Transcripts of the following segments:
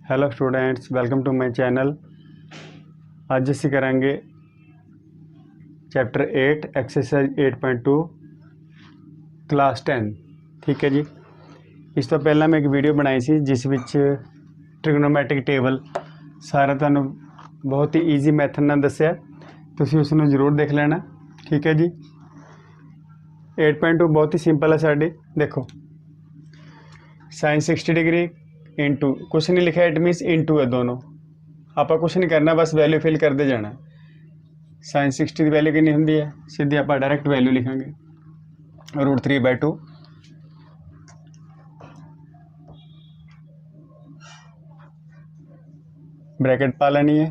Hello students, welcome to my channel. ਅੱਜ ਅਸੀਂ ਕਰਾਂਗੇ ਚੈप्टर 8 एक्सरसाइज 8.2 क्लास 10। ठीक है जी। इस तो पहला मैं एक वीडियो बनाई सी जिस विच ट्रिग्नोमैटिक टेबल सारा तुहानू बहुत ही ईजी मैथड नाल दस्सिया, तुसीं उसनूं जरूर देख लेना। ठीक है जी। 8.2 बहुत ही सिंपल है साडी। देखो साइन 60 डिग्री इंटू कुछ नहीं लिखा, इट मीनस इंटू है दोनों। आप कुछ नहीं करना, बस वैल्यू फिल करते जाना। साइन 60 की वैल्यू कितनी होंगी है, सीधी आप डायरैक्ट वैल्यू लिखेंगे √3/2। ब्रैकेट पा लेनी है,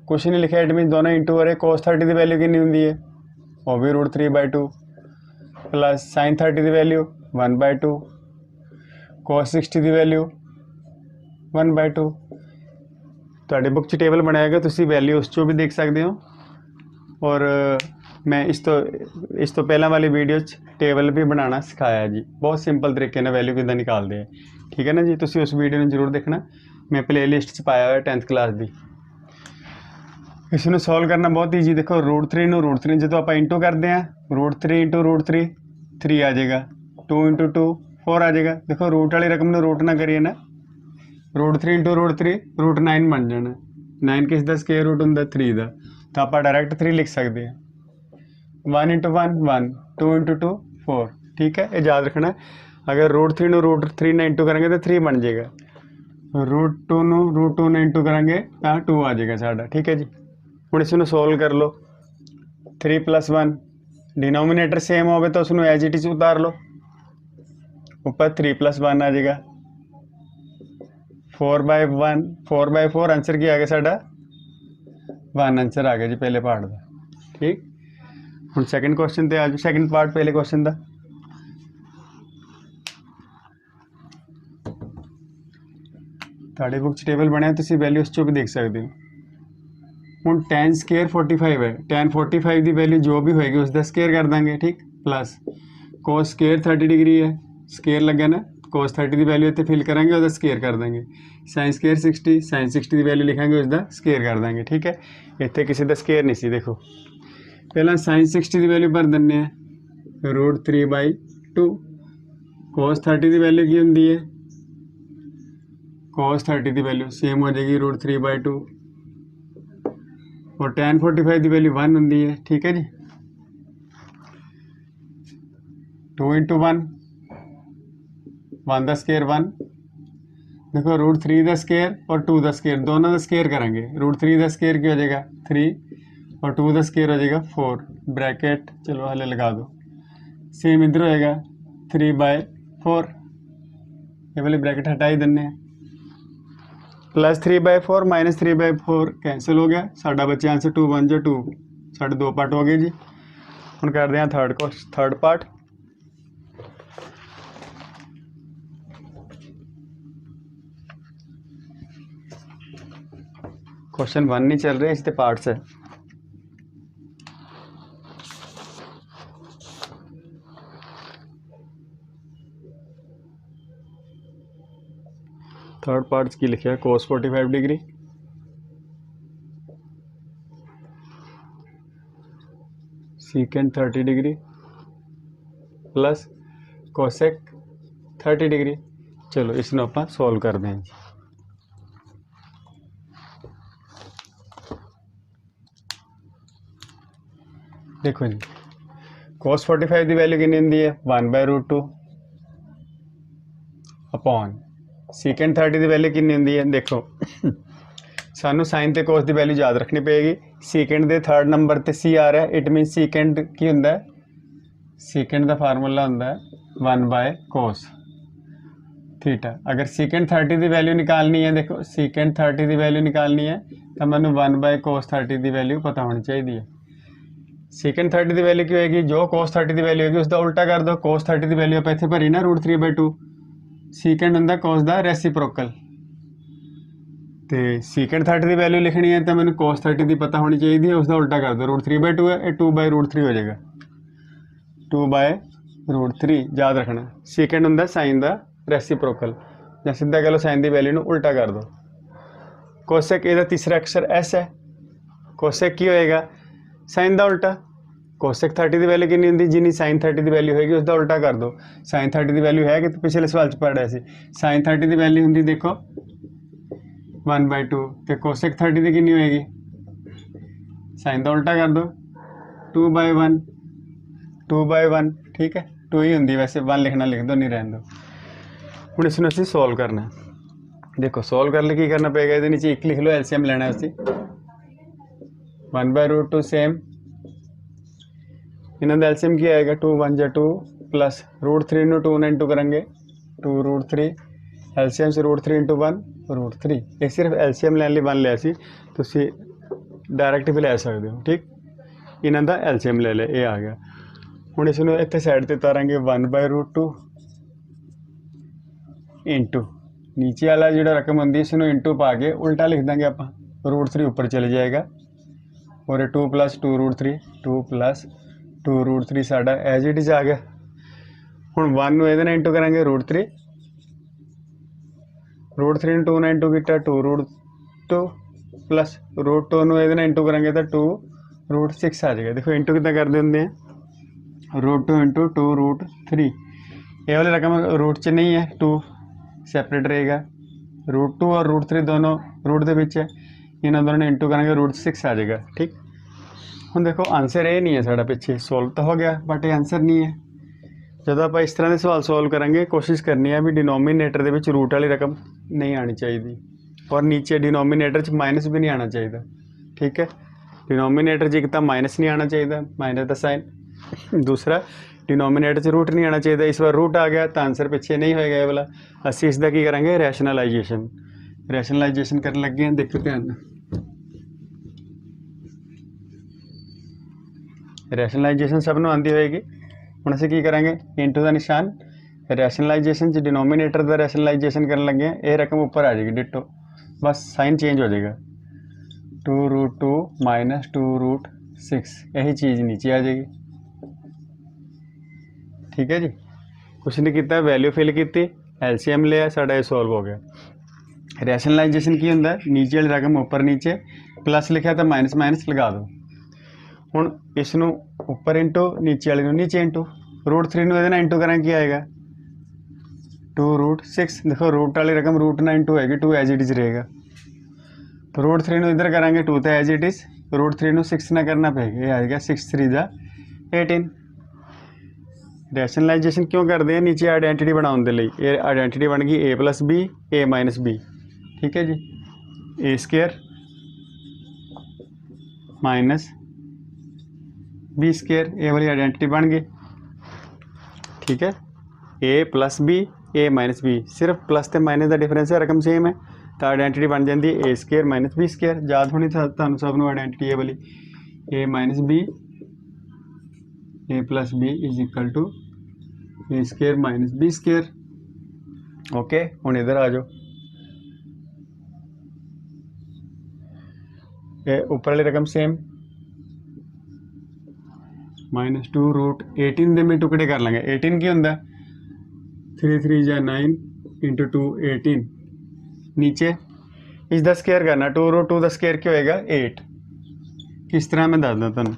कुछ नहीं लिखा, इट मीन दोनों इंटू हो रहे। cos 30 की वैल्यू कितनी होंगी है, वो भी √3/2 प्लस साइन 30 की वैल्यू 1/2, cos 60 की वैल्यू 1/2। ਤੁਹਾਡੀ बुक च टेबल बनाएगा, तुसी वैल्यू उस चो भी देख सकते हो। और मैं इस तो पहला वाली वीडियो टेबल भी बनाना सिखाया जी, बहुत सिंपल तरीके ने वैल्यू किदा निकालते हैं। ठीक है ना जी, तुसी उस वीडियो में जरूर देखना, मैं प्ले लिस्ट च पाया हुआ 10th क्लास की। इसनों सॉल्व करना बहुत ईजी। देखो √3 ਨੂੰ √3 जो आप इंटू करते हैं, √3 × √3 3 आ जाएगा, 2 × 2 4 आ जाएगा। देखो रूट वाली रकम में रूट ना करिए ना, √3 × √3 √9 बन जाना। 9 किस दा स्केयर रूट होंगे 3 का, तो आप डायरैक्ट 3 लिख सकते हैं। 1 × 1 1, 2 × 2 4। ठीक है, ये याद रखना। अगर √3 ਨੂੰ √3 ने इंटू करेंगे तो 3 बन जाएगा, √2 ਨੂੰ √2 ने इंटू करेंगे तो 2 आ जाएगा साढ़ा। ठीक है जी। ਹੁਣ इसनों सोल्व कर लो। 3 + 1 डिनोमीनेटर सेम हो तो उसमें एज इट इज उतार लो, ऊपर 3 + 1 आ जाएगा। 4/1 4/4 आंसर की आ गया साढ़ा 1 आंसर आ गया जी पहले पार्ट का। ठीक, हम सैकेंड क्वेश्चन पे आ जाओ। सैकेंड पार्ट पहले क्वेश्चन का। ਤੁਹਾਡੀ बुक च टेबल बनया, तुसी वैल्यू उस चो भी देख सकते हो। ਹੁਣ tan स्केयर 45 है, tan 45 की वैल्यू जो भी होएगी उसका स्केयर कर देंगे। ठीक, प्लस cos स्केयर 30 डिग्री है, स्केयर लगे ना, cos 30 की वैल्यू इतने फिल करेंगे, उसका स्केयर कर देंगे। साइन स्केयर 60, साइन 60 की वैल्यू लिखेंगे, उसका स्केयर कर देंगे। ठीक है, इतने किसी का स्केयर नहीं सी। देखो पहला साइन 60 की वैल्यू भर दें, √3/2। cos 30 की वैल्यू की होंगी है, cos 30 की वैल्यू सेम हो जाएगी √3/2, और tan 45 की वैल्यू 1 होंगी है। ठीक है जी। 2 × 1 1 का स्केयर 1। देखो √3 का स्केयर और 2 का स्केयर दोनों का स्केयर करेंगे। √3 का स्केयर क्या हो जाएगा 3 और 2 का स्केयर हो जाएगा 4। ब्रैकेट चलो हले लगा दो, सेम इधर होएगा 3/4, ये वाली ब्रैकेट हटा ही देने हैं। प्लस 3/4 माइनस 3/4 कैंसिल हो गया, साढ़ा बच्चे आंसर 2 1 जो 2। साढ़े 2 पार्ट हो गए जी। हम करते हैं थर्ड पार्ट। क्वेश्चन 1 नहीं चल रहे, इसके पार्ट्स है। थर्ड पार्ट्स की लिखा है cos 45 degree, secant 30 degree plus cosec 30 degree. चलो इसमें आप सॉल्व कर दें। देखो जी cos 45 की वैल्यू कितनी होंगी है 1/√2 अपॉन secant 30 की वैल्यू कितनी होंगी है। देखो सानू साइन ते cos की वैल्यू याद रखनी पेगी। secant के थर्ड नंबर ते c आ रहा है, इट मीन secant की होंदा है, secant का फार्मूला होंदा है 1/cos थीटा। अगर secant 30 की वैल्यू निकालनी है, देखो secant 30 की वैल्यू निकालनी है तो मैंने 1/cos 30 की वैल्यू पता होनी चाहिए है। secant 30 की वैल्यू की होगी, जो cos 30 की वैल्यू होगी उसका उल्टा कर दो। cos 30 की वैल्यू आप इतने भरी ना √3/2, secant होंदा cos का रेसिप्रोकल, तो secant 30 की वैल्यू लिखनी है तो मैंने cos 30 की पता होनी चाहिए है, उसका उल्टा कर दो। √3/2 है, ये 2/√3 हो जाएगा, 2/√3 याद रखना। secant होंदा साइन का रेसिप्रोकल, या सीधा कह लो साइन की वैल्यू में उल्टा कर दो। कोसेक ਇਹਦਾ तीसरा अक्षर एस है। कोसेक की होएगा साइन का उल्टा। कोसेक 30 की वैल्यू कितनी होंगी जिन्नी साइन 30 की वैल्यू होगी उसका उल्टा कर दो। साइन 30 की वैल्यू है कि पिछले सवाल च पढ़ रहे थे। साइन 30 की वैल्यू होंगी देखो 1/2 तो कोसेक 30 की कितनी होएगी साइन का उल्टा कर दो 2/1 2/1 ठीक है 2 ही होंगी वैसे 1 लिखना लिख दो नहीं रहने दो। हुण इसनूं असीं सॉल्व करना है। देखो सॉल्व करने की करना पेगा ये नीचे एक लिख लो एलसीएम लेना है उसी 1/√2 सेम इन्होंने एलसीएम क्या आएगा 2 1 जा 2 प्लस √3 ਨੂੰ 2 ਨਾਲ ਇੰਟੂ ਕਰਾਂਗੇ 2√3 एलसीएम से √3 × 1 √3 ये सिर्फ एलसीएम लैन ਲਈ 1 लिया सी तुसी डायरैक्ट भी लै सकते हो ठीक। इन्हों का एलसीएम ले लिया ये आ गया। हुण इसनूं इत्थे साइड ते उतारांगे 1/√2 इंटू नीचे वाला जो रकम होंगी इसनूं इंटू पा के उल्टा लिख देंगे आप √3 ऊपर चले जाएगा और 2 + 2√3 2 + 2√3 साडा एज इट इज आ गया। हुण 1 नूं इहदे नाल इंटू करांगे √3 √3 ਨੂੰ 2 ਨਾਲ इंटू किया 2√2 प्लस √2 ਨੂੰ इहदे नाल इंटू करांगे तो 2√6 आ जाएगा। देखो इंटू कितना करते होंगे √2 × 2√3 ये वाली रकम रूट च नहीं है 2 सैपरेट रहेगा √2 और √3 दोनों रूट के विच है इन्होंने दोनों इंटू करेंगे √6 आ जाएगा ठीक। हम देखो आंसर ये नहीं है साढ़ा पिछे सॉल्व तो हो गया बट ये आंसर नहीं है। जब आप इस तरह के सवाल सॉल्व करेंगे कोशिश करनी है भी डिनोमीनेटर के विच रूट वाली रकम नहीं आनी चाहिए और नीचे डिनोमीनेटर च माइनस भी नहीं आना चाहिए ठीक है। डिनोमीनेटर च एक तो माइनस नहीं आना चाहिए माइनस का साइन दूसरा डिनोमीनेटर च रूट नहीं आना चाहिए। इस बार रूट आ गया तो आंसर पिछे नहीं होएगा ये वाला। असी इसका की करेंगे रैशनलाइजेशन करने लगे हैं। देखो ध्यान रैशनलाइजेशन सबनों आती होएगी। हुण असीं की करेंगे इंटू का निशान रैशनलाइजेशन च डिनोमीनेटर का रैशनलाइजेशन करने लगे हैं ये रकम ऊपर आ जाएगी डिटो बस साइन चेंज हो जाएगा 2√2 - 2√6 यही चीज़ नीचे आ जाएगी ठीक है जी। कुछ नहीं किया वैल्यू फिल की एलसीएम लिया साडा ये सॉल्व हो गया। रैशनलाइजेशन की होंदा नीचे वाली रकम ऊपर नीचे प्लस लिखा तो माइनस माइनस लगा दो। हुण इसनूं ऊपर इंटू नीचे वाले नीचे इंटू √3 ਨੂੰ ਇਹਦੇ ਨਾਲ इंटू करें क्या आएगा 2√6 देखो रूट वाली रकम रूट ना इंटू हैगी 2 एज इट इज रहेगा। √3 ਨੂੰ इधर करेंगे 2 तो एज इट इज √3 ਨੂੰ 6 ना करना पेगा ये आएगा 6 3 जा 18। रैशनलाइजेशन क्यों करते हैं नीचे आइडेंटिटी बनाने के लिए ये आइडेंटिटी बन गई a + b a - b ठीक है जी a² माइनस b² ये वाली आइडेंटिटी बन गई ठीक है। a + b a - b सिर्फ प्लस तो माइनस का डिफरेंस है रकम सेम है तो आइडेंटिटी बन जाती है a² - b²। याद होनी तुहानू सब नूं आइडेंटिटी ये वाली a - b a + b = a² - b²। Okay हुण इधर आ जाओ ये ऊपर वाली रकम सेम -2√18 दे में टुकड़े कर लेंगे 18 की होंगे 3 3 जा 9 × 2 18 नीचे इसका स्केयर करना 2√2 का स्केयर क्या होएगा 8। किस तरह मैं दसदा तुहानू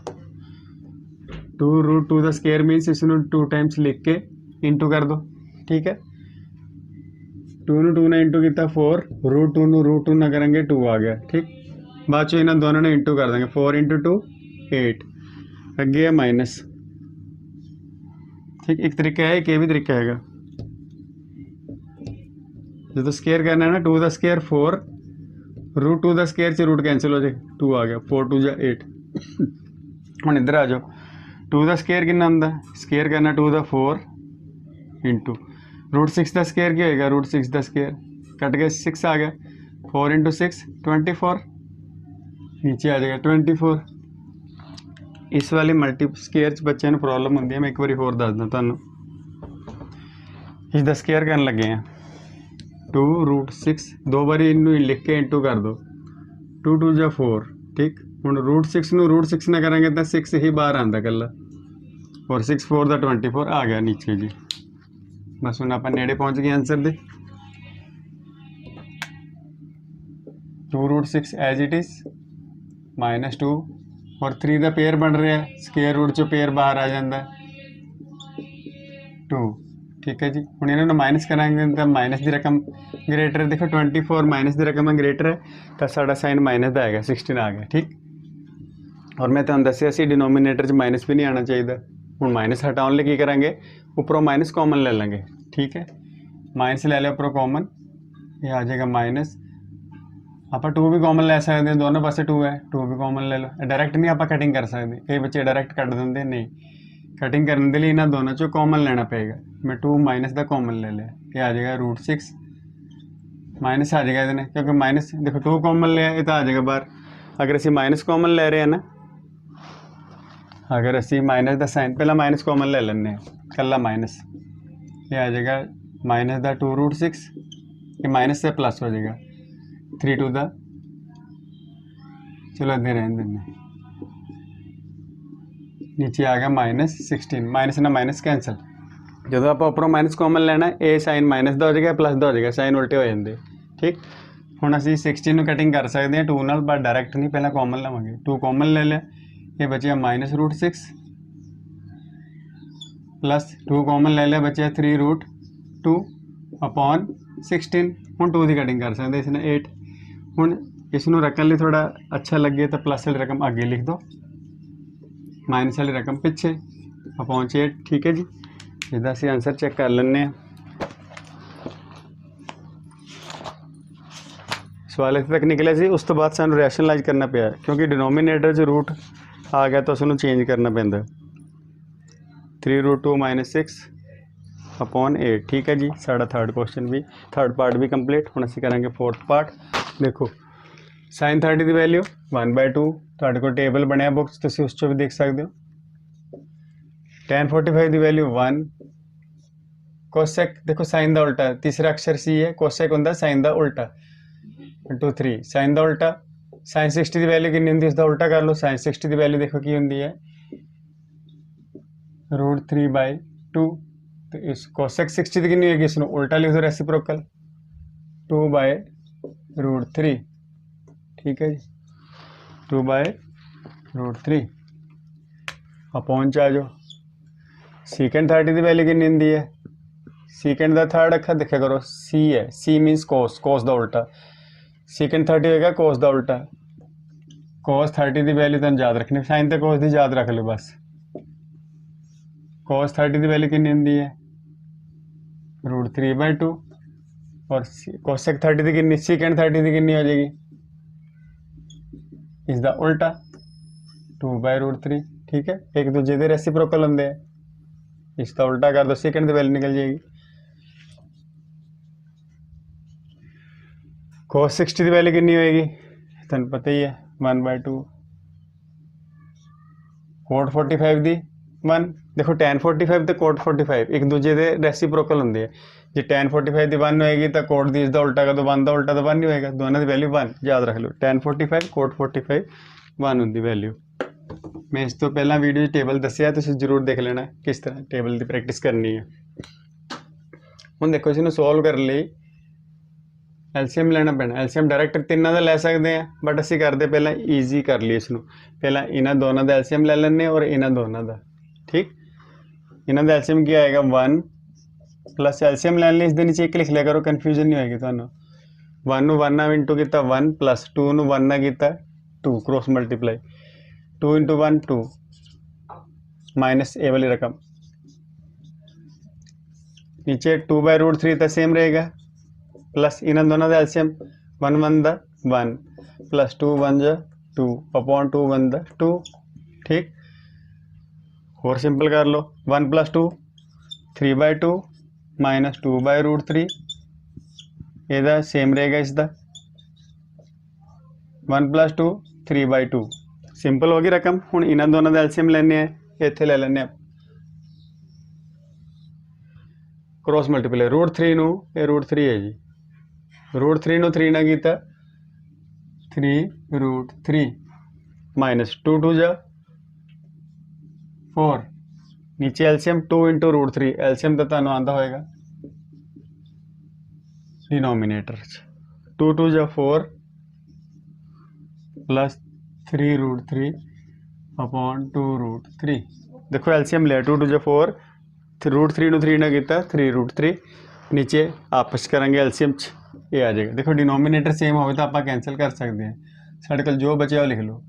2√2 का स्केयर मीनस इसनूं 2 टाइम्स लिख के इंटू कर दो ठीक है। 2 ਨੂੰ 2 ने इंटू किया 4 √2 ਨੂੰ √2 ना करेंगे 2 आ गया ठीक। बाद चो इन्होंने दोनों ने इंटू कर देंगे 4 × 2 8 अगे है माइनस ठीक। एक तरीका है एक ये भी तरीका है जो स्केयर करना है ना 2 का स्केयर 4 √2 का स्केयर से रूट कैंसिल हो जाए 2 आ गया 4 2 जा 8। हुण इधर आ जाओ 2 का स्केयर कितना होंदा स्केयर करना 2 का 4 इंटू √6 का स्केयर क्या होएगा √6 का स्केयर कट गया 6 आ गया 4 × 6 24 नीचे आ जाएगा 24। इस वाली मल्टी स्केयर बच्चों को प्रॉब्लम होंगी है मैं एक बार होर दसदा तुहानू इसका स्केयर करन लगे हैं 2√6 दो बारी इनू लिख के इंटू कर दो 2 2 जा 4 ठीक। हुण √6 ਨੂੰ √6 ना करेंगे तो 6 ही बाहर आंदा कल्ला और 6 4 का 24 आ गया नीचे जी। बस हुण आपां नेड़े पहुँच गए आंसर दे। 2√6 एज इट इज़ -2 और 3 का पेयर बन रहा है, स्केयर रूट चो पेयर बाहर आ जाता है 2। ठीक है जी, हम इन्होंने माइनस करांगे तो माइनस की रकम ग्रेटर है। देखो 24 माइनस की रकम ग्रेटर है तो साड़ा साइन माइनस का है 16 आ गया। ठीक, और मैं तुहानू दस्सिया सी डिनोमीनेटर च माइनस भी नहीं आना चाहिए। हम माइनस हटाने लिए की करांगे, उपरों माइनस कॉमन ले लेंगे। ठीक है, माइनस ले लिया उपरों कॉमन, ये आ जाएगा माइनस। आप 2 भी कॉमन ले सकते हैं, दोनों पासे 2 है, 2 भी कॉमन ले लो। डायरैक्ट नहीं आप कटिंग कर सकते, कई बच्चे डायरैक्ट कट देंगे, नहीं कटिंग करने के लिए इन्होंने दोनों चो कॉमन लेना पेगा। मैं 2 माइनस का कॉमन ले लिया, ये आ जाएगा √6 माइनस आ जाएगा इतने, क्योंकि माइनस देखो 2 कॉमन लिया ये तो आ जाएगा बाहर। अगर असी माइनस कॉमन ले रहे हैं ना, अगर असी माइनस का साइन पहला माइनस कॉमन ले लें, कला माइनस, ये आ जाएगा माइनस का 2√6, ये माइनस से प्लस हो जाएगा 3 टू द, चलो इधर रहने देने, नीचे आ गया -16, माइनस ना माइनस कैंसल। जो आप उपरों माइनस कॉमन लेना ये साइन माइनस का हो जाएगा, प्लस का हो जाएगा, साइन उल्टे हो जाते। ठीक, हम असी 16 कटिंग कर सकते हैं 2 नाल, बट डायरैक्ट नहीं, पहला कॉमन लवेंगे। 2 कॉमन ले लिया, ये बचे -√6 प्लस 2 कॉमन ले लिया, बचे 3√2 अपॉन 16। हम 2 की कटिंग कर सकते इसने 8। हम इसनों रखने लिए थोड़ा अच्छा लगे तो प्लस वाली रकम आगे लिख दो, माइनस वाली रकम पिछे अपॉन 8। ठीक है जी, इसका असी आंसर चेक कर लें। सवाल इतने तक निकले सी, उस तो बाद सानू रैशनलाइज करना पिया, क्योंकि डिनोमीनेटर च रूट आ गया तो उसनों चेंज करना पैंदा। 3√2 -6 अपॉन 8। ठीक है जी, साड़ा थर्ड क्वेश्चन भी, थर्ड पार्ट भी कंप्लीट। हम असी करेंगे फोर्थ पार्ट। देखो साइन 30 की वैल्यू 1/2, तुहाडे कोल टेबल बनया बुक्स, तुसीं उस चो भी देख सकते हो। tan 45 की वैल्यू 1, कोसेक देखो साइन का उल्टा, तीसरा अक्षर सी है, कोसेक होंगे साइन का उल्टा, 2 3 साइन का उल्टा। साइन 60 की वैल्यू कितनी होंगी, उसका उल्टा कर लो। साइन 60 की वैल्यू देखो की होंगी है √3/2, तो इस कोसेक 60 की कितनी होगी, इसमें उल्टा लिख दो, रेसिप्रोकल 2/√3। ठीक है जी, 2/√3 अपॉन च आ जाओ। सीकेंड 30 की वैल्यू कितनी होंगी है, सीकेंड का थर्ड अखर देखा करो, सी है, सी मीनस कोस, कोस का उल्टा। सीकेंड 30 होगा कोस का उल्टा, कोस 30 की वैल्यू तुम याद रखनी, साइन तो कोस की याद रख लो बस। कोस 30 की वैल्यू कितनी होंगी है √3/2, और कोसेक 30 की कितनी, सीकेंड 30 की कितनी हो जाएगी, इसका उल्टा 2/√3। ठीक है, एक दूजे के रेसिप्रोकल होंगे, इसका उल्टा कर दो, सेकंड की वैल्यू निकल जाएगी। cos 60 की वैल्यू कितनी होएगी, तुहानू पता ही है 1/2। cot 45 की 1, देखो tan 45 तो cot 45 एक दूजे के रेसिप्रोकल होंगे। जो tan 45 की 1 होएगी तो cot की इसका उल्टा कर दो, 1 का उल्टा तो 1 नहीं होएगा, दोनों की वैल्यू 1 याद रख लो। tan 45 cot 45 1 होंगी वैल्यू। मैं इस तो पहला वीडियो टेबल दसिया, तुसीं जरूर देख लेना किस तरह टेबल की प्रैक्टिस करनी है। हम देखो इसनों सॉल्व करने लिए एलसीएम लेना पैना, एलसीएम डायरैक्ट तीनों का लै सकते हैं, बट असी करते पहला ईजी कर लिए इसनों, पहला इन्हों दोनों का एलसीएम ले लें और इन्हों दोनों का। ठीक, इन्हों का एलसीएम क्या आएगा 1 प्लस एलसीएम लैन लिए इसके नीचे एक लिख लिया करो, कन्फ्यूजन नहीं होगी थानू। 1 नू 1 नाल इंटू किया 1 प्लस 2 नू 1 नाल किया 2, क्रॉस मल्टीप्लाई 2 इंटू 1 2 माइनस ए वाली रकम, नीचे 2/√3 तो सेम रहेगा, प्लस इन्होंने दोनों का एलसीएम 1 1 दा 1 प्लस 2 1 जा 2 अपॉन 2 1 दा 2। ठीक, और सिंपल कर लो, 1 प्लस 2 3/2 माइनस 2/√3, यदा सेम रहेगा इसका 1 प्लस 2 3/2। सिंपल होगी रकम। हुण इन्होंने दोनों का एलसीएम लेने, इत्थे ले लेने क्रॉस मल्टीप्लाई, √3 नू ये √3 है जी, √3 नू 3 ना किया 3√3 माइनस 2 2 जा 4, नीचे एलसीएम 2 इंटू √3, एलसीएम तो तुहानू आंदा होएगा डिनोमीनेटर 2 2 जा 4 प्लस 3√3 अपॉन 2√3। देखो एलसीएम लिया 2 2 4 √3 ਨੂੰ 3 ਨਾਲ ਕੀਤਾ 3√3 नीचे आपस करेंगे एलसीएम ये आ जाएगा। देखो डिनोमिनेटर सेम हो तो आप कैंसिल कर सकते हैं, साढ़े कोल जो बचे लिख लो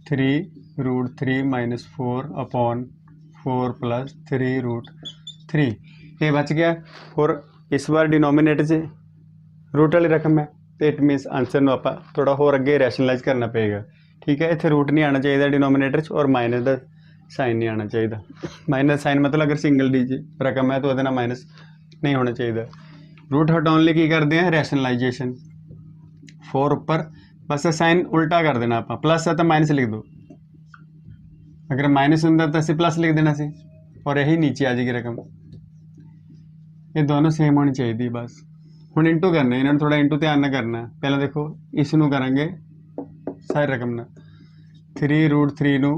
3√3 माइनस 4 अपॉन 4 प्लस 3√3 ये बच गया। और इस बार डिनोमिनेटर से रूट वाली रकम है तो इट मीनस आंसर में आप थोड़ा होर अगे रैशनलाइज करना पेगा। ठीक है, इतने रूट नहीं आना चाहिए डिनोमिनेटर और माइनस का साइन नहीं आना चाहिए। माइनस साइन मतलब अगर सिंगल डिजिट रकम है तो वो माइनस नहीं होना चाहिए। रूट हटाने लिए की करते हैं रैशनलाइजेशन 4 ऊपर बस साइन उल्टा कर देना आप प्लस है तो माइनस लिख दो, अगर माइनस होंगे तो असं प्लस लिख देना सी और यही नीचे आ जाएगी रकम। ये दोनों सेम होनी चाहिए बस। हुण इंटू करना इन्होंने थोड़ा इंटू ध्यान ना करना। पहले देखो इसनू करेंगे सारी रकम ना 3√3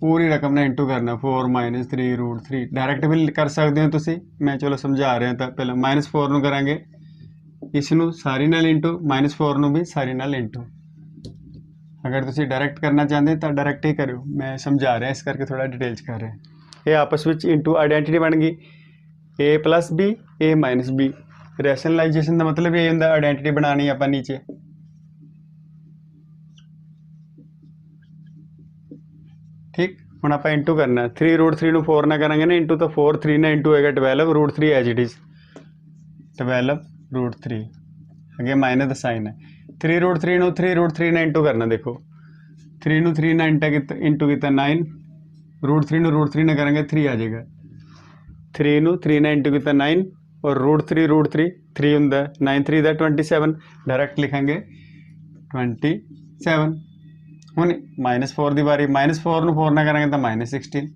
पूरी रकम ना इंटू करना 4 माइनस 3√3 डायरैक्ट भी कर सकते हो तुसी, मैं चलो समझा रहा तो पहले -4 करेंगे इसनू सारी नाल इंटू -4 भी सारी नाल इंटू। अगर तुसी डायरैक्ट करना चाहते तो डायरैक्ट ही करो, मैं समझा रहा इस करके थोड़ा डिटेल च कर रहे हैं। ये आपस में इंटू आइडेंटिटी बन गई ए प्लस बी ए माइनस बी। रैशनलाइजेशन का मतलब ये होंगे आइडेंटिटी बनानी आप नीचे। ठीक, हम आप इंटू करना 3√3 4 ना करेंगे ना इंटू तो 4 3 ना इंटू होगा 12√3 एज इट इज 12√3 अगे माइनस का साइन है 3√3 3√3 ना इंटू करना। देखो 3 ਨੂੰ 3 ना इंटू किया 9 √3 ना करेंगे 3 आ जाएगा 3 ਨੂੰ 3 ना इंटू किया 9 और √3 3 होंगे 9 3 का 27 डायरैक्ट लिखेंगे 27। हूँ -4 की बारी -4 ਨੂੰ 4 ना करेंगे तो -16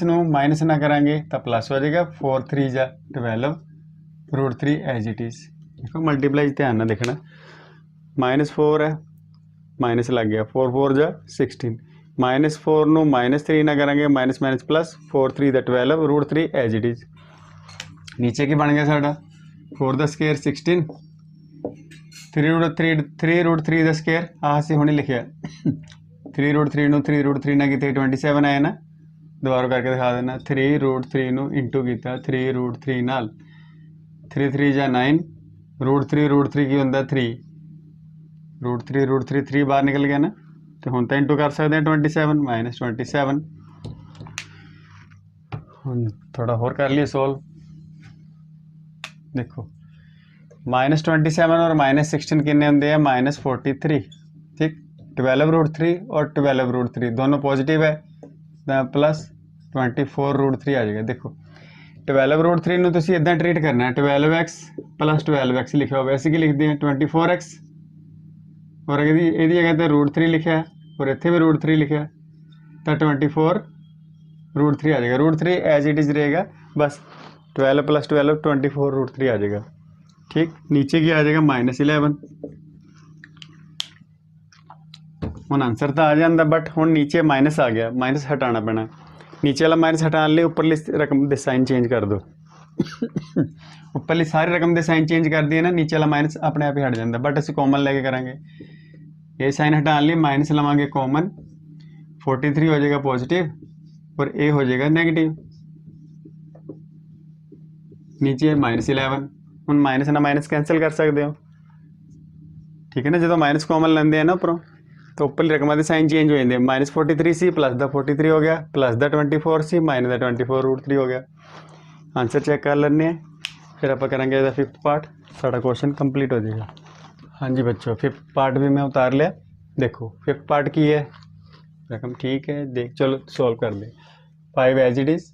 हूँ माइनस ना करेंगे तो प्लस हो जाएगा 4 3 जा 12√3 एज इट इज़। देखो मल्टीप्लाई ध्यान ना देखना -4 है माइनस लग गया 4 4 जा 16 -4 ਨੂੰ -3 ना करेंगे माइनस माइनस प्लस 4 3 का 12√3 एज इट इज़। नीचे की बन गया साढ़ा 4 का स्केयर 16 3√3 का स्केयर असी हुणे लिखा 3√3 3√3 ना कितने 27 आया ना, दोबारा करके दिखा देना 3√3 इंटू किया 3√3 नाल 3 3 जा 9 √3 की होंगे 3 √3 3 बाहर निकल गया ना, तो हम तो इंटू कर सकते हैं 27 -27। हम थोड़ा होर कर लिए सोल्व। देखो -27 और -16 कितने होंगे हैं -43। ठीक, 12√3 और 12√3 दोनों पॉजिटिव है तो प्लस 24√3 आ जाएगा। देखो 12√3 ਨੂੰ ਤੁਸੀਂ इदा ट्रीट करना है 12x + 12x लिखा हुआ वैसे की लिखते हैं 24x और ये जगह तो √3 लिखा है और इतने भी √3 लिखा तो 24√3 आ जाएगा। √3 एज इट इज़ रहेगा बस 12 + 12 24√3 आ जाएगा। ठीक, नीचे की आ जाएगा -11। हम आंसर तो आ जाता बट हम नीचे माइनस आ गया, माइनस हटाना पैना। नीचे वाला माइनस हटाने लिए उपरली रकम के साइन चेंज कर दो उपरली सारी रकम के साइन चेंज कर दिए ना, नीचे वाला माइनस अपने आप ही हट जाता बट असं कॉमन लेके करेंगे। ये साइन हटाने लिए माइनस लवेंगे कॉमन 43 हो जाएगा पॉजिटिव और ए हो जाएगा नेगेटिव। नीचे -11 हम माइनस ना माइनस कैंसल कर सकते हो। ठीक है ना, जो माइनस कॉमन लेंगे हैं ना उपरों तो उपरली रकम के साइन चेंज हो जाते हैं। -43 सी प्लस का 43 हो गया प्लस का 24 सी माइनस का 24√3 हो गया। आंसर चेक कर लेने फिर आप करेंगे इसका 5th पार्ट, सारा क्वेश्चन कंप्लीट हो जाएगा। हाँ जी बच्चों 5th पार्ट भी मैं उतार लिया। देखो 5th पार्ट की है रकम, ठीक है देख चलो सॉल्व कर दे। 5 as it is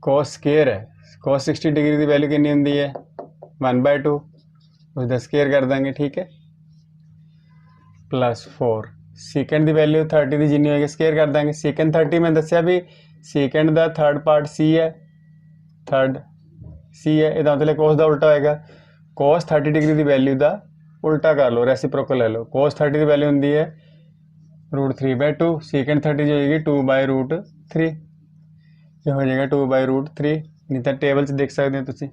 cos square है, cos 60 डिग्री की वैल्यू कितनी होंगी है 1/2 उसका स्केयर कर देंगे। ठीक है, +4 सेकेंड की वैल्यू 30 की जिनी होगी स्केयर कर देंगे। सेकेंड 30 मैं दसिया भी सेकेंड का थर्ड पार्ट सी है, थर्ड सी है यदा मतलब कोस का उल्टा होएगा। cos 30 डिग्री की वैल्यू का उल्टा कर लो, रेसिप्रोकल ले लो। cos 30 की वैल्यू होंगी है √3/2 सेकेंड 30 जो होगी 2/√3 ये हो जाएगा 2/√3। नहीं तो टेबल से देख सकते हो तुम।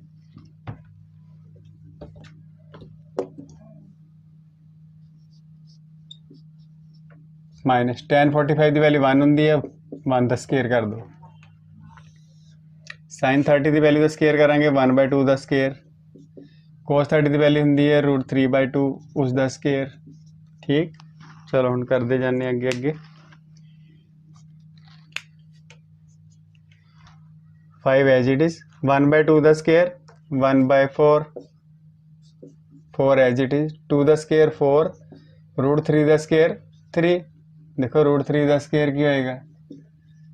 माइनस tan 45 की वैल्यू 1 होंगी है, 1 का स्केयर कर दो। sin 30 की वैल्यू का स्केयर करांगे 1/2 का स्केयर। cos 30 की वैल्यू होंगी है √3/2 उसका स्केयर। ठीक, चलो हम करते जाने अगे अगे। 5 एज इट इज, 1/2 का स्केयर 1/4, 4 एज इट इज, 2 का स्केयर 4, √3 का स्केयर 3। देखो √3 का स्केयर की होएगा,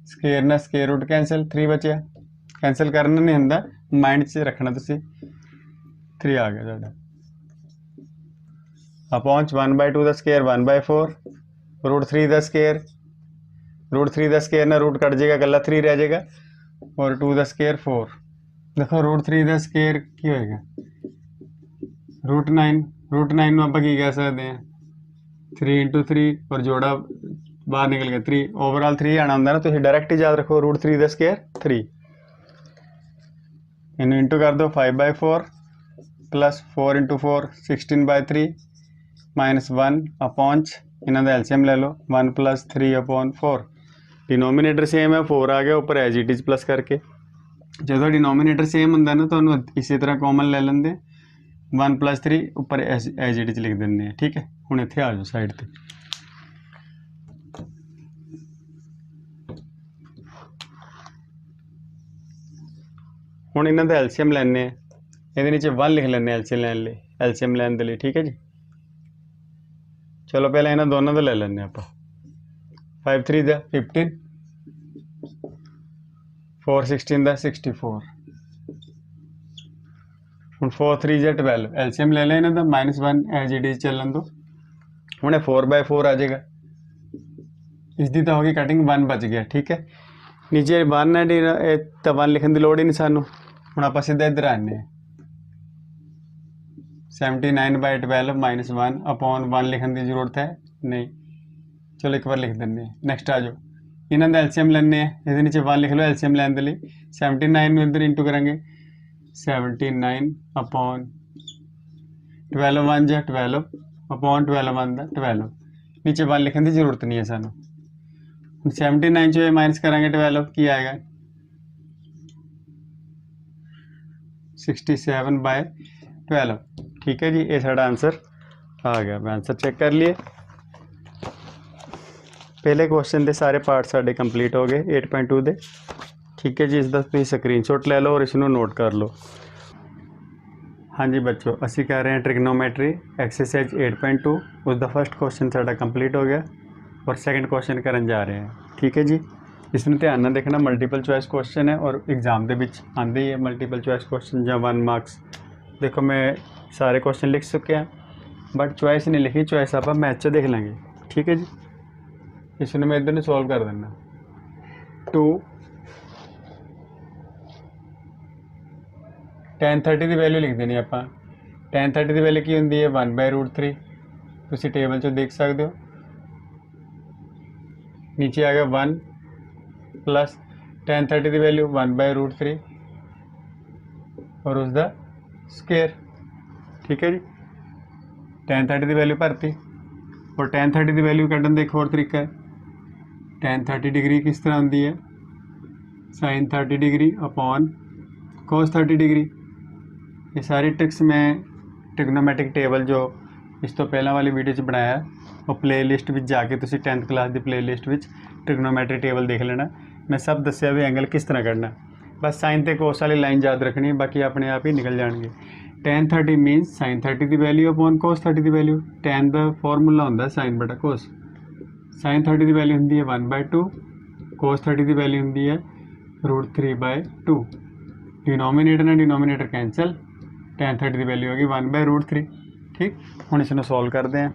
स्केयर ना स्केयर रूट कैंसिल, 3 बचा। कैंसिल करना नहीं होंगे, माइंड च रखना तुसी। 3 आ गया साडा। अपॉन 1/2 का स्केयर 1/4, √3 का स्केयर, √3 का स्केयर ना रूट कट जाएगा, गला 3 रह जाएगा, और 2 का स्केयर 4। देखो √3 का स्केयर की होएगा √9। √9 में आप कह सकते हैं 3 × 3 और जोड़ा बाहर निकल गया 3, ओवरऑल 3 आना होंगे ना, तो डायरैक्ट ही याद रखो √3 का स्केयर 3। इन्हें इंटू कर दो 5/4 प्लस 4 × 4 16/3 माइनस 1 अपॉन इन्हों का एलसीएम ले लो 1 + 3/4। डिनोमीनेटर सेम है, 4 आ गया ऊपर एज इट इज प्लस करके। जो डिनोमीनेटर सेम होंगे ना तो इसी तरह कॉमन ले लेंगे 1 + 3 ऊपर एज इट इज लिख देंगे। ठीक है, हम इतने आ जाओ साइड पर। हम इन्हों का एलसीएम लैने, ये नीचे 1 लिख लें एलसीएम लैन के लिए। ठीक है जी, चलो पहले इन्होंने दोनों का ले लें आप। 5 × 3 = 15, 4 × 16 = 64, हम 4 × 3 = 12। एलसीएम ले लें इन्हों का, -1 एज इट इज चलन दो। हूँ 4/4 आ जाएगा, इसकी तो होगी कटिंग, 1 बच गया। ठीक है, नीचे 1 है तो 1 लिखने की लड़ ही नहीं सानू। हम आप सीधा इधर आने 79/12 -1 अपॉन 1 लिखने की जरूरत है नहीं, चलो एक बार लिख देंगे। नेक्स्ट आ जाओ, इन्हों का एलसीएम लेने, ये नीचे 1 लिख लो एलसीएम लैन के लिए। 79 में इधर इंटू करेंगे 79 अपॉन 12 1 = 12 अपॉन 12 1 = 12। नीचे 1 लिखने की जरूरत नहीं है सानू। 79 जो माइनस करेंगे 12 की आएगा 67/12। ठीक है जी, ये साड़ा आंसर आ गया। मैं आंसर चेक कर लिए। पहले क्वेश्चन के सारे पार्ट साढ़े कंप्लीट हो गए 8.2 के। ठीक है जी, इसका तुम स्क्रीनशॉट ले लो और इसनों नोट कर लो। हाँ जी बच्चों, असी कर रहे हैं ट्रिग्नोमेट्री एक्सरसाइज 8.2। उसका फर्स्ट क्वेश्चन साड़ा कंप्लीट हो गया और सैकेंड क्वेश्चन करन जा रहे हैं। ठीक है जी, इसमें ध्यान ना देखना, मल्टीपल चॉइस क्वेश्चन है और एग्जाम के आते ही है मल्टीपल चॉइस क्वेश्चन या 1 मार्क्स। देखो मैं सारे क्वेश्चन लिख चुके हैं, बट चॉइस नहीं लिखी, चॉइस आप मैथ से देख लेंगे। ठीक है जी, इसमें मैं इधर सॉल्व कर देना। 2 tan 30 की वैल्यू लिख देनी आप। tan 30 की वैल्यू की होंगी है 1/√3, तुम टेबल चो देख सकते हो। नीचे आ गया 1 प्लस tan 30 की वैल्यू 1/√3 और उसका स्केयर। ठीक है जी, tan 30 की वैल्यू भरती और tan 30 की वैल्यू कढ़न का एक और तरीका है। tan 30 डिग्री किस तरह होती है, sin 30 degree upon cos 30 degree. ये सारी ट्रिक्स मैं ट्रिग्नोमेट्रिक टेबल जो इस तो पहला वाली वीडियो बनाया और प्ले लिस्ट में जाके तुम 10th क्लास की प्ले लिस्ट में ट्रिग्नोमेट्रिक टेबल देख लेना। मैं सब दसिया भी एंगल किस तरह करना, बस साइन ते कोस वाली लाइन याद रखनी, बाकी अपने आप ही निकल जाएंगे। tan 30 मीनस sin 30 की वैल्यू अपॉन cos 30 की वैल्यू। tan का फॉर्मूला होंगे sin बटा cos। sin 30 की वैल्यू होंगी है 1/2, cos 30 की वैल्यू होंगी है √3/2। डिनोमीनेटर ने डिनोमीनेटर कैंसल, tan 30 की वैल्यू होगी 1/√3। ठीक, हम इसमें सॉल्व करते हैं।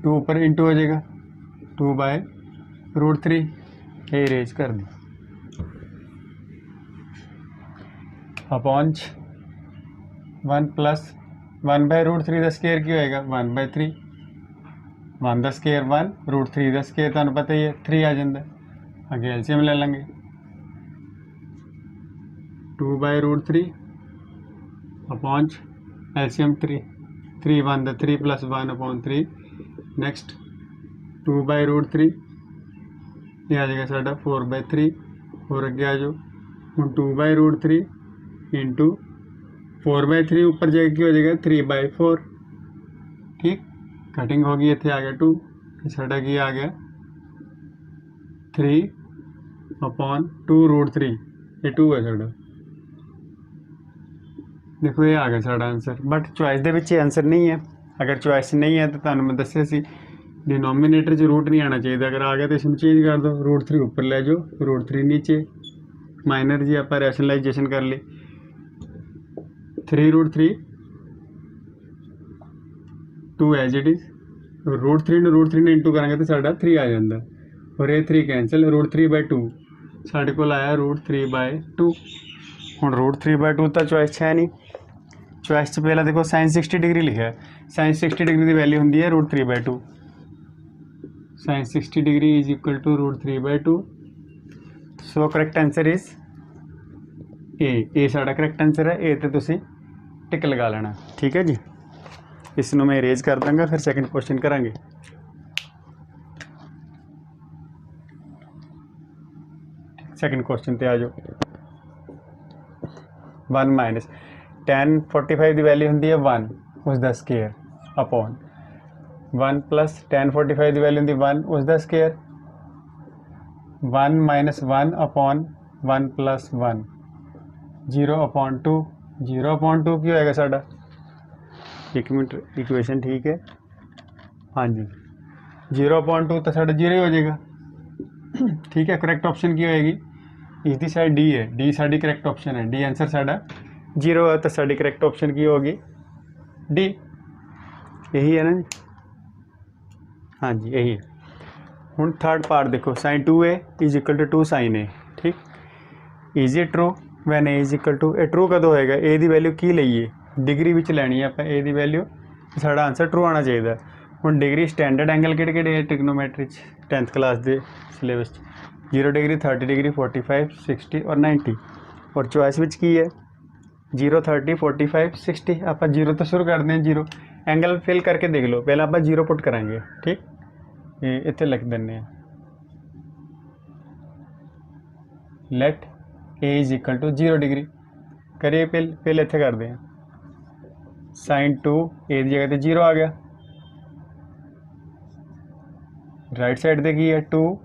2 ऊपर इंटू हो जाएगा 2/√3, ये इरेज कर दी अपॉन 1 प्लस 1/√3 का स्केयर की होएगा 1/3, 1 का स्केयर 1, √3 का स्केयर तुहानू पता ही है 3 आ जाता है। अगे एलसीएम ले लेंगे 2/√3 अपॉन एलसीएम 3, 3 1 3 + 1/3 नैक्सट 2/√3 ये आ जाएगा साढ़ा 4/3 और अगे आ जाओ हम 2/√3 इंटू 4/3 ऊपर जाके की हो जाएगा 3/4 ठीक कटिंग होगी इतने आ गया 2 साढ़ा की आ गया 3/2√3 ये 2 है साढ़ा देखो ये आ गया साढ़ा answer but choice they which answer नहीं है अगर चॉइस नहीं है तो तुहानू मैं दस्सिया सी डिनोमीनेटर च रूट नहीं आना चाहिए अगर आ गया तो इसमें चेंज कर दो √3 ऊपर ले जाओ √3 नीचे माइनर जी आप रैशनलाइजेशन कर ली 3√3 2 एज इट इज़ √3 ने इंटू करेंगे तो साढ़ा 3 आ जाता और ये 3 कैंसल √3/2 साढ़े को आया √3/2 हूँ √3/2 तो चॉइस है नहीं चॉइस से पहला देखो sin 60 डिग्री लिखा है sin 60 डिग्री की वैल्यू होंगी है √3/2 sin 60 degree is equal to √3/2 so correct answer is A साढ़ा करैक्ट आंसर है ए तो तुसी टिक लगा लेना ठीक है जी इसनों मैं इरेज कर दूंगा फिर सैकेंड क्वेश्चन करांगे सैकेंड क्वेश्चन पे आ जाओ 1 माइनस tan 45 की वैल्यू होंगी है 1 उसका स्केयर अपॉन 1 प्लस tan 45 की वैल्यू होंगी 1 उसका स्केयर 1 माइनस 1 अपॉन 1 प्लस 1 0/2 0/2 की होएगा साढ़ा एक मिनट इक्वेशन ठीक है हाँ जी 0/2 तो साढ़ा 0 ही हो जाएगा ठीक है करैक्ट ऑप्शन की होएगी इसकी साइड डी है डी साड़ी करैक्ट ऑप्शन है डी आंसर साढ़ा 0 है तो साड़ी करैक्ट ऑप्शन की होगी डी यही है ना जी हाँ जी यही है हूँ थर्ड पार्ट देखो sin 2a is equal to 2 sin a ठीक is a true when a is equal to ए ट्रू कदों होएगा ए की वैल्यू की लईए डिग्री विच लैनी है आप ए की वैल्यू साढ़ा आंसर ट्रू आना चाहिए हूँ डिग्री स्टैंडर्ड एंगल किहड़े ट्रिग्नोमेट्री 10th क्लास के सिलेबस 0 डिग्री 30 डिग्री 45 60 और 90 और चॉइस विच की है 0 30 45 60 आप 0 तो शुरू करते हैं 0 एंगल फिल करके देख लो पहले आप 0 पुट करांगे ठीक इतने लिख दें let a is equal to 0 degree करिए पहले इतने करते हैं sin 2 ए की जगह तो 0 आ गया राइट साइड से की है 2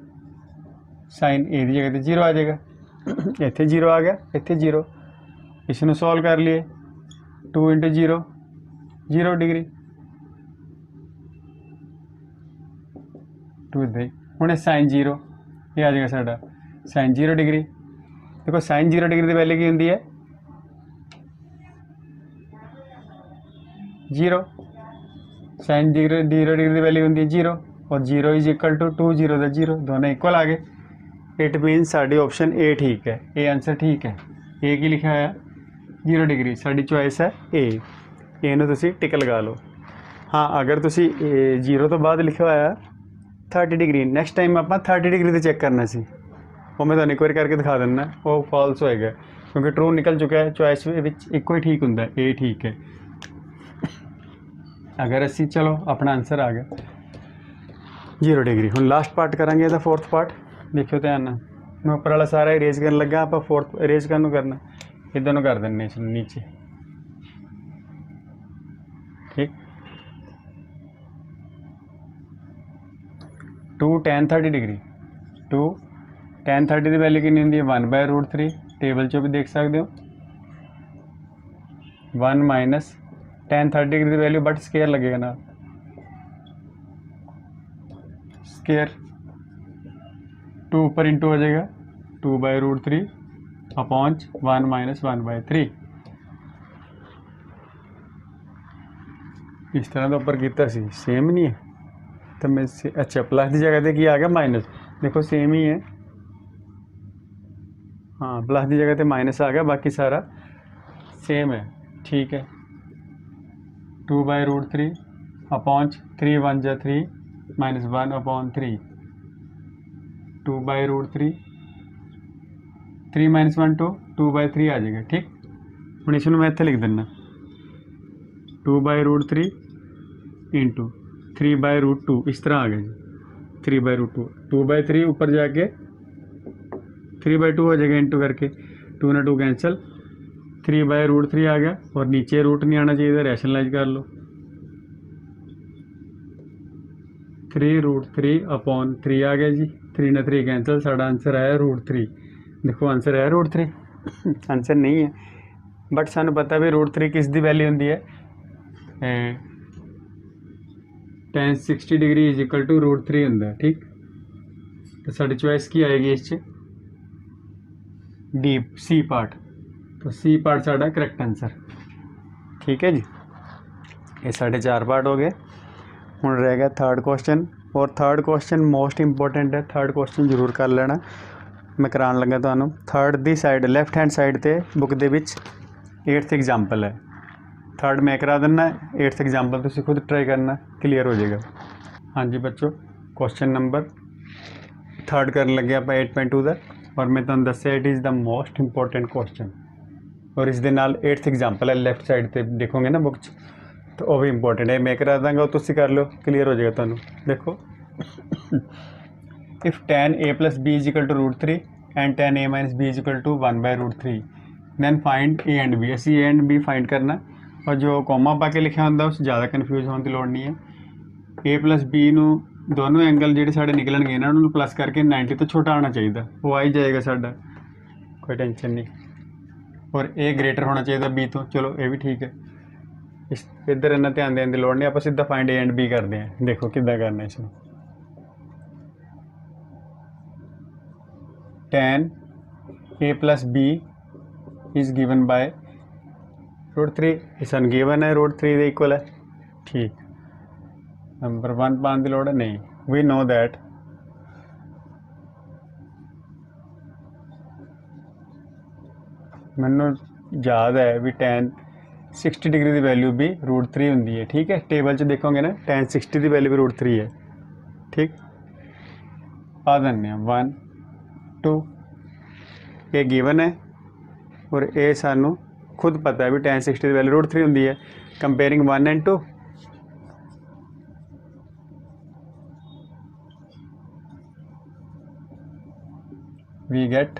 sin ए की जगह तो 0 आ जाएगा इतने 0 आ गया इतने 0 इसनों सॉल्व कर लिए 2 × 0 0 डिग्री 2 हूँ sin 0 ये आ जाएगा साढ़ा sin 0 डिग्री देखो sin 0 डिग्री की वैल्यू की होंगी है 0 sin 0 डिग्री की वैल्यू होंगी है 0 और 0 इज इक्वल टू 2 0 का 0 दोनों इक्वल आ गए it mean sari option A ठीक है ए आंसर ठीक है ए की लिखा है 0 डिग्री साड़ी चॉइस है ए नूं तुसीं टिक लगा लो हाँ अगर तुसीं 0 तो बाद लिखा हुआ 30 डिग्री नैक्सट टाइम आप 30 डिग्री से चेक करना सी वो मैं तुहानूं एक बार करके दिखा देना वो फॉल्स होएगा क्योंकि ट्रू निकल चुका है चॉइस इक्को ही ठीक होंगे ए ठीक है अगर असी चलो अपना आंसर आ गया 0 डिग्री हूँ लास्ट पार्ट करांगे इहदा फोर्थ पार्ट देखियो ध्यान नाल मैं उपर वाला सारा इरेज करन लगा आप फोर्थ इरेज करना इधर को कर देने नीचे ठीक 2 tan 30 डिग्री 2 tan 30 की वैल्यू कितनी होंगी है 1/√3 टेबल चो भी देख सकते हो 1 माइनस tan 30 डिग्री की वैल्यू बट स्केयर लगेगा ना स्केयर 2 ऊपर इंटू हो जाएगा 2/√3 अपॉन 1 माइनस 1/3 इस तरह तो ऊपर किया सेम नहीं है तो मैं अच्छा प्लस की जगह पे आ गया माइनस देखो सेम ही है हाँ प्लस की जगह पे माइनस आ गया बाकी सारा सेम है ठीक है 2/√3 अपॉन 3 1 जा 3 माइनस 1/3 2/√3 3 माइनस 1 2/3 आ जाएगा ठीक हूँ इसमें मैं इतने लिख देना 2/√3 इंटू 3/√2 इस तरह आ गया जी, 3/√2, 2/3 ऊपर जाके 3/2 हो जाएगा इंटू करके, 2 ना 2 कैंसिल, 3/√3 आ गया और नीचे रूट नहीं आना चाहिए, रैशनलाइज कर लो, 3√3/3 आ गया जी, 3 ना 3 कैंसिल, साढ़ा आंसर आया √3। देखो आंसर है √3 आंसर नहीं है बट सानू पता भी √3 किस दी वैल्यू होंगी है, tan 60 degree is equal to √3 होंगे। ठीक, तो साड़ी चॉइस की आएगी इस डी सी पार्ट, तो सी पार्ट साड़ा करैक्ट आंसर। ठीक है जी, ये साढ़े 4 पार्ट हो गए। हुण रह गया थर्ड क्वेश्चन, और थर्ड क्वेश्चन मोस्ट इंपोर्टेंट है, थर्ड क्वेश्चन जरूर कर लेना, मैं करान लगा तुहानू। थर्ड दी साइड लैफ्ट हैंड साइड ते बुक दे विच 8th एग्जाम्पल है, थर्ड मैं करा देना, 8th एग्जाम्पल तुसीं खुद ट्राई करना, क्लीयर हो जाएगा। हाँ जी बच्चों, क्वेश्चन नंबर थर्ड कर लगे आप 8.2 का, और मैं तुहानू दस्सिया it is the most important question, और इस दे नाल 8th एग्जाम्पल है लैफ्ट साइड ते देखोगे ना बुक च, तो वह भी इंपॉर्टेंट है, मैं करा दाँगा, तुसीं कर लो, क्लीयर हो जाएगा तुहानू। देखो if tan a plus b is equal to √3 and tan a minus b is equal to 1/√3 then find a and b। असी a and b फाइंड करना, और जो कॉमा पा के लिखा होंगे उस ज़्यादा कन्फ्यूज होने की लोड़ नहीं है। a प्लस b नू दोनों एंगल जो साढ़े निकलणगे ना उन्होंने प्लस करके 90 तो छोटा आना चाहिए, वो आ ही जाएगा साडा, कोई टेंशन नहीं, और a ग्रेटर होना चाहिए b तो, चलो ये भी ठीक है। इस इधर इन्ना ध्यान देने की लोड़ नहीं, आप सीधा फाइंड ए एंड बी करते हैं। देखो किदा करना इसमें, tan a plus b is given by √3, सन गिवन है √3 के इक्वल है। ठीक, नंबर 1 पाने की लोड़ है नहीं, वी नो दैट मैनू याद है भी tan 60 डिग्री की वैल्यू भी √3 होंगी है। ठीक है, टेबल च देखोगे ना tan 60 की वैल्यू भी √3 है। ठीक, पा दें 1 2, ये गिवन है और ये सानू खुद पता है भी tan 60 की वैल्यू √3 होंगी है। कंपेयरिंग 1 and 2, वी गेट,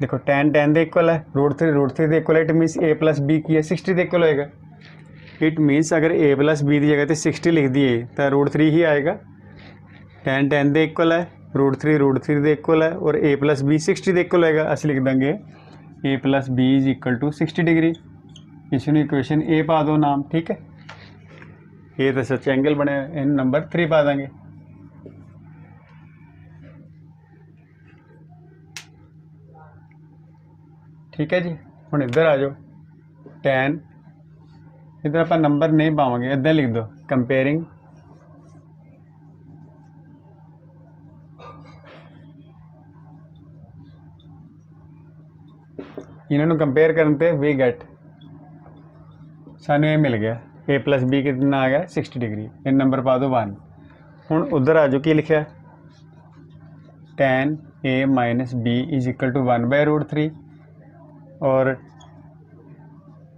देखो tan के इक्वल है, √3 के इक्वल है, it means a plus b की है 60 के इक्वल होएगा। इट मीनस अगर a प्लस बी की जगह 60 लिख दिए तो √3 ही आएगा। tan के इक्वल है, √3 के इक्वल है, और a प्लस बी 60 के इक्वल होएगा। अस लिख देंगे a plus b is equal to 60 degree, इसमें इक्वेशन a पा दो नाम। ठीक है, ये तो सच एंगल बने, इन नंबर 3 पा देंगे। ठीक है जी, हम इधर आ जाओ, tan इधर आप नंबर नहीं पावेंगे, इधर लिख दो कंपेयरिंग इन्होंने कंपेयर करते वी गेट, सानू ये मिल गया a प्लस बी कितना आ गया 60 डिग्री, इन नंबर पा दो 1। हूँ उधर आ जाओ, की लिखा tan a minus B is equal to 1/√3, और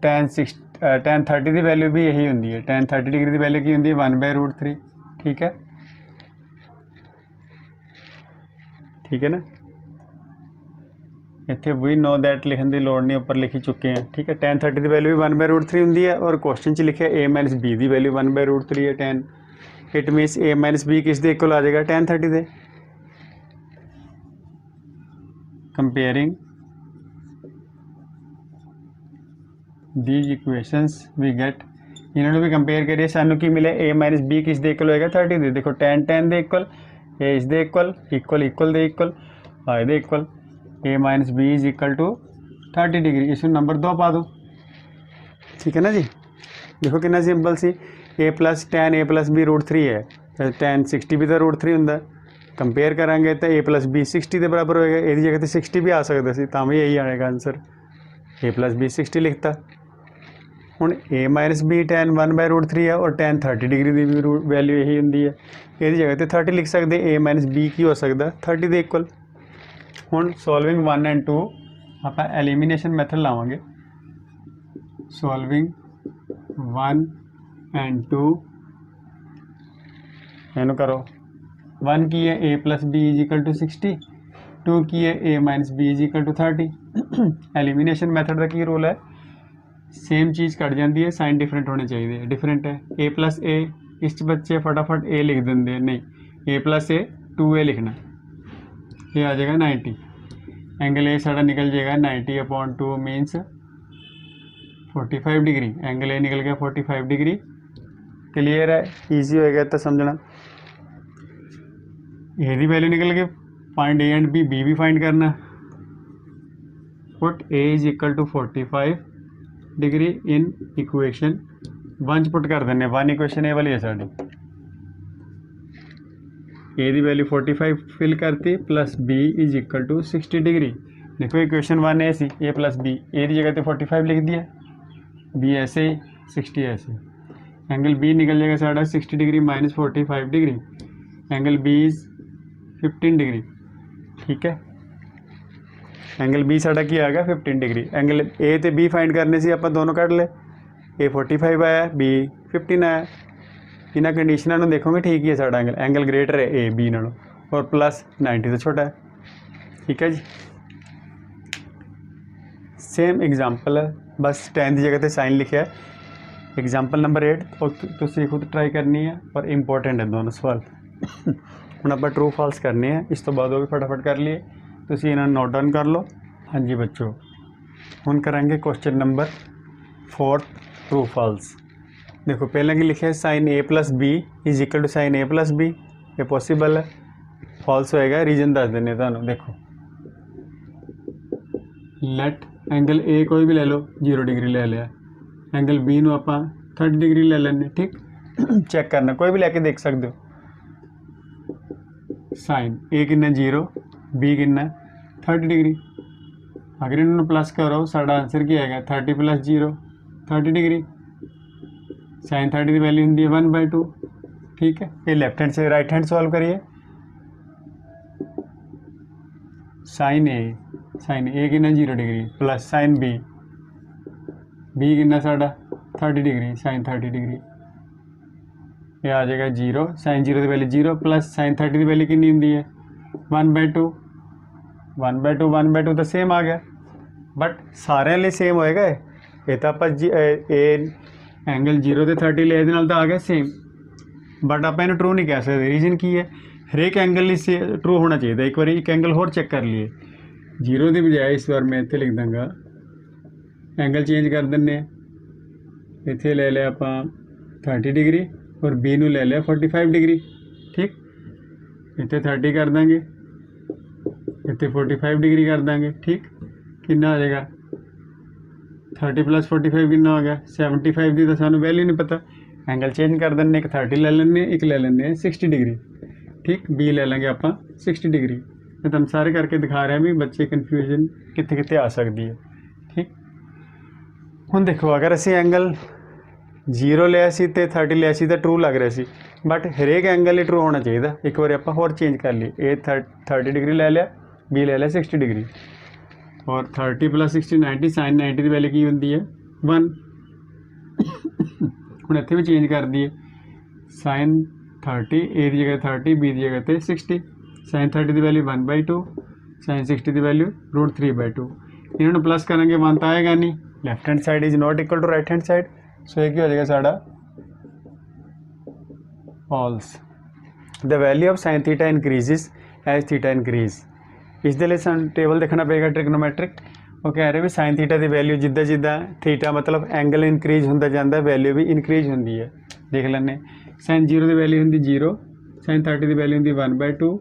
tan 30 की वैल्यू भी यही होंगी है, tan 30 डिग्री की वैल्यू की होंगी 1/√3। ठीक है, ठीक है ना, इतने वी नो दैट लिखने की लोड़ नहीं, ऊपर लिखी चुके हैं। ठीक है, tan 30 की वैल्यू भी 1/√3 होंगी है, और क्वेश्चन च लिखे a माइनस बी की वैल्यू 1/√3 है tan, it means a minus b किस दे इक्वल आ जाएगा tan 30 दे। Comparing these equations we get, इन्होंने भी कंपेयर करिए, सानू की मिले a माइनस बी किस दे इक्वल होएगा 30 दे। देखो tan दे इक्वल, a इस दे इक्वल, इक्वल दे इक्वल, y दे equal, a minus B is equal to 30 degree, इसमें नंबर 2 पा दो। ठीक है ना जी, देखो कितना सिंपल सी, a plus tan a plus B √3 है, tan 60 भी तो √3 होंगे, कंपेयर करांगे तो a प्लस बी 60 के बराबर होएगा, ये जगह तो 60 भी आ सकता सी, तो यही आएगा आंसर, a प्लस बी 60 लिखता। हूँ a माइनस बी tan 1/√3 है, और tan 30 डिग्री की भी वैल्यू यही होंगी है, ये जगह तो 30 लिख सकते, a माइनस बी की हो सकता 30 के इक्वल। हूँ सॉल्विंग 1 and 2 आप एलिमिनेशन मैथड लावांगे, सॉल्विंग 1 एंड 2 इनू करो 1 की है a plus b is equal to 60, 2 की है a minus B is equal to 30। Elimination method का की रूल है, सेम चीज़ कट जाती है, साइन डिफरेंट होने चाहिए। डिफरेंट है a प्लस ए, इस बच्चे फटाफट a लिख देंगे, नहीं a प्लस ए 2a लिखना, ये आ जाएगा 90। एंगल ए साढ़ा निकल जाएगा 90/2 मीन्स 45 डिग्री। एंगल ए निकल गया 45 डिग्री। क्लियर है, ईजी हो गया तो समझना। ए की वैल्यू निकल गई, पॉइंट ए एंड बी भी फाइंड करना। Put a is equal to 45 degree in equation 1 put कर देने। 1 इक्वेशन ए वाली है साड़ी, ए की वैल्यू 45 फिल करती plus b is equal to 60 degree. देखो इक्वेशन 1 ए सी, ए प्लस बी, ए की जगह पे 45 लिख दिया, बी ऐसे ही 60 ऐसे। एंगल बी निकल जाएगा साढ़ा 60 degree minus 45 degree. Angle b is 15 degree. ठीक है, एंगल बी साढ़ा की आ गया 15 डिग्री। एंगल ए तो बी फाइंड करने से आप दोनों कट ले, ए 45 आया, बी 15 आया। इन्होंने कंडीशनों में देखोगे ठीक ही है साढ़ा एंगल, एंगल ग्रेटर है ए बी नालों और प्लस 90 से छोटा है। ठीक है जी, सेम एग्जाम्पल है, बस 10 की जगह पे साइन लिखा है। एग्जाम्पल नंबर 8 तो खुद ट्राई करनी है और इंपॉर्टेंट है दोनों सवाल। हम आप ट्रू फॉल्स करने हैं, इस तो बाद वो भी फटाफट कर लिए, तो इन्होंने नोट डाउन कर लो। हाँ जी बच्चों, हम करेंगे क्वेश्चन नंबर 4 ट्रू फॉल्स। देखो पहले की लिखे है sine a plus b is equal to sine a plus b, ये पॉसिबल है। फॉल्स होएगा, रीजन दस देने तुहानू। देखो लेट एंगल ए कोई भी ले लो, 0 डिग्री ले लिया, एंगल बी नू आपां 30 डिग्री ले लेने। ठीक, चेक करना, कोई भी लैके देख सकते हो। साइन ए किन्ना 0, बी किन्ना 30 डिग्री। अगर इन्होंने प्लस करो साढ़ा आंसर क्या आएगा, 30 प्लस 0 30 डिग्री। साइन 30 की वैल्यू होंगी 1/2। ठीक है, ये लेफ्ट हैंड से राइट हैंड सॉल्व करिए। साइन ए किन्ना 0 डिग्री प्लस साइन बी किन्ना साढ़ा 30 डिग्री, साइन 30 डिग्री, ये आ जाएगा 0। साइन 0 की वैल्यू 0 प्लस साइन 30 की वैल्यू कितनी होंगी है 1/2। 1/2 तो सेम आ गया, बट सारे लिए सेम होएगा। ये तो आप एंगल 0 तो 30 ले तो आ गया सेम, बट आप इन्हें ट्रू नहीं कह सकते। रीजन की है, हरेक एंगल से ट्रू होना चाहिए। एक बार एक एंगल होर चेक कर लिए, 0 की बजाय इस बार मैं इतने लिख दूँगा, एंगल चेंज कर दें। इतने ले लिया आप 30 डिग्री और बी नू ले लिया 45 डिग्री। ठीक, इतने 30 कर देंगे, इतने 45 डिग्री कर देंगे। ठीक, कितना आ जाएगा 30 प्लस 45 कितना हो गया 75 की, तो सानू वैल्यू नहीं पता। एंगल चेंज कर दें, एक 30 ले लें, एक ले लें 60 डिग्री। ठीक, बी ले लेंगे आप 60 डिग्री। मैं तुम सारे करके दिखा रहे हैं भी बच्चे कन्फ्यूजन कितने कितने आ सकती है। ठीक, हम देखो अगर असी एंगल 0 लिया सी ते 30 लिया सी तो ट्रू लग रहा सी, बट हरेक एंगल ही ट्रू होना चाहिए। एक बार आप होर चेंज कर लिए, ए 30 डिग्री ले लिया, बी ले लिया 60 डिग्री, और 30 प्लस 60 90, साइन 90 की वैल्यू की होंगी है 1। हम इतने भी चेंज कर दिए, साइन 30 ए की जगह 30, बी की जगह पे 60। साइन 30 की वैल्यू 1/2, साइन 60 की वैल्यू √3/2। इन्होंने प्लस करेंगे 1 तो आएगा नहीं, left hand side is not equal to right hand side, so एक ही हो जाएगा साढ़ा false. The value of sine theta increases as theta increase. इस लिए सानू टेबल देखना पेगा ट्रिग्नोमेट्रिक। वो कह रहे भी साइन थीटा की वैल्यू जिदा जिदा थीटा मतलब एंगल इंक्रीज होता जाता, वैल्यू भी इंक्रीज होती है। देख लें, साइन 0 की वैल्यू होंगी 0, साइन 30 की वैल्यू होंगी 1/2,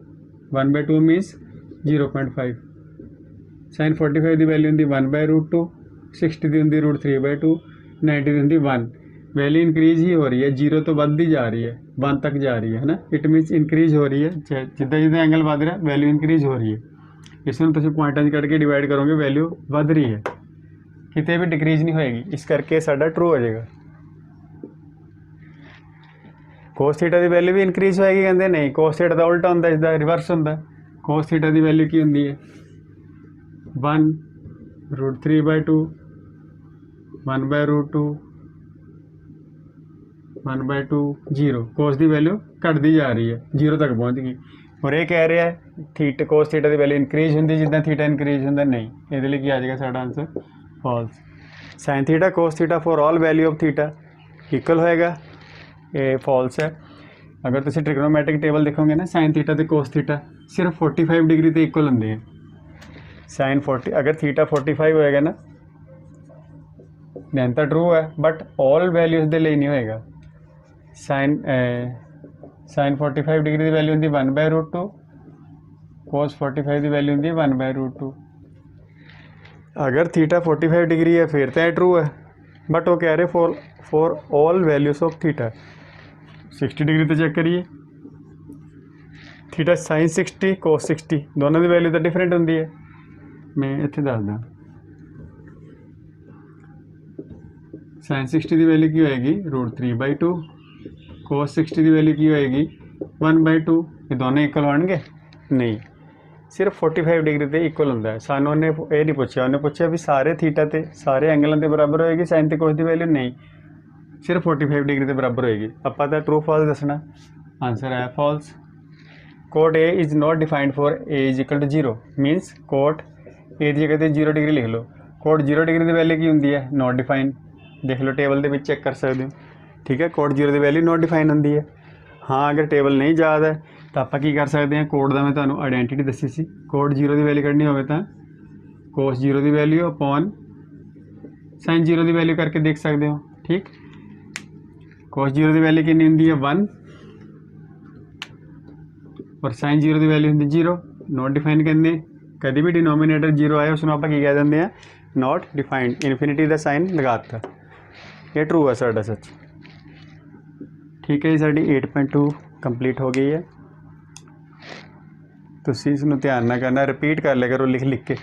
1/2 मीनस 0.5। साइन 45 की वैल्यू होंगी 1/√2, 60 की होंगी √3/2, 90 की होंगी 1। वैल्यू इंक्रीज ही हो रही है, 0 तो बढ़ती जा रही है, 1 तक जा रही है ना। इट मीनस इंक्रीज हो रही है, जिदा जिदा एंगल बढ़ रहा है वैल्यू इंक्रीज हो रही है। इसमें तुम पॉइंटा करके डिवाइड करोगे, वैल्यू बढ़ रही है, कितने भी डिक्रीज नहीं होएगी। इस करके साडा ट्रू हो जाएगा। कोस थीटा की वैल्यू भी इंक्रीज होएगी, कहते नहीं, कोस थीटा का उल्टा होंगे, इसका रिवर्स होंगे। कोस थीटा की वैल्यू की होंगी है 1√3/2, 1/√2, 1/2 0 ਕੋਸ ਦੀ ਵੈਲਿਊ ਘਟਦੀ ਜਾ ਰਹੀ ਹੈ, 0 ਤੱਕ ਪਹੁੰਚ ਗਈ। ਔਰ ਇਹ ਕਹਿ ਰਿਹਾ ਥੀਟਾ ਕੋਸ ਥੀਟਾ ਦੀ ਵੈਲਿਊ ਇਨਕਰੀਜ਼ ਹੁੰਦੀ ਜਿੱਦਾਂ ਥੀਟਾ ਇਨਕਰੀਜ਼ ਹੁੰਦਾ, ਨਹੀਂ। ਇਹਦੇ ਲਈ ਕੀ ਆ ਜਾਏਗਾ ਸਾਡਾ answer false. Sine theta cos theta for all value of theta equal होएगा, ये फॉल्स है। अगर तुम ट्रिग्नोमेट्रिक टेबल देखोगे ना साइन थीटा तो कोस थीटा सिर्फ 45 डिग्री तो इक्वल होंगे हैं। साइन 40 अगर थीटा 45 होएगा ना दैन तो ट्रू है, बट ऑल वैल्यूज़ के लिए नहीं होएगा। साइन 45 डिग्री की वैल्यू होंगी 1/√2, कोस 45 की वैल्यू होंगी 1/√2। अगर थीटा 45 डिग्री है फिर तो ट्रू है, बट वो कह रहे for all values of theta 60 degree तो चेक करिए। थीटा साइन 60 कोस 60 दोनों की वैल्यू तो डिफरेंट होंगी है। मैं इतने दसदा साइन 60 की वैल्यू की होएगी √3/2, कोस 60 की वैल्यू की होएगी 1/2। ये दोनों इक्वल होंगे नहीं, सिर्फ 45 डिग्री ते इक्वल होंदा है। सानू उन्हें ये नहीं पूछा, उन्हें पूछा भी सारे थीटा ते सारे एंगलों के बराबर होएगी साइन ते कोस की वैल्यू, नहीं सिर्फ 45 डिग्री के बराबर होएगी। अपा तो ट्रू फॉल्स दसना, आंसर है false. Cot A is not defined for A is equal to 0, minus cot A की जगह 0 डिग्री लिख लो। कोट 0 डिग्री की वैल्यू की होंगी है नॉट डिफाइन, देख लो टेबल के चेक कर सकते हो, ठीक है। कोट 0 की वैल्यू नॉट डिफाइन होंगी है। हाँ अगर टेबल नहीं याद है तो आप की कर सकते हैं, कोड का मैं तुम्हें आइडेंटिटी दसी सी। कोड 0 की वैल्यू कढ़नी हो तो कोस 0 की वैल्यू अपॉन साइन 0 की वैल्यू करके देख सकते हो, ठीक। कोस 0 की वैल्यू कितनी होंगी है 1 और साइन 0 की वैल्यू होंगी 0। नॉट डिफाइन कहते कभी भी डिनोमीनेटर 0 आए उसमें आप कह देंगे हैं नॉट डिफाइंड, इन्फिनिटी का साइन लगाता। ये ट्रू है साडा सच, ठीक है जी। साड़ी 8.2 कंप्लीट हो गई है। तुसी इसनूं ध्यान ना करना, रिपीट कर लिया करो लिख लिख के।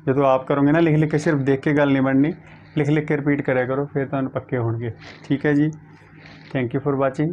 जो आप करोगे ना लिख लिख के, सिर्फ देख के गल नहीं बननी, लिख लिख के रिपीट करा करो, फिर तुहानूं पक्के होणगे, ठीक है जी। Thank you for watching.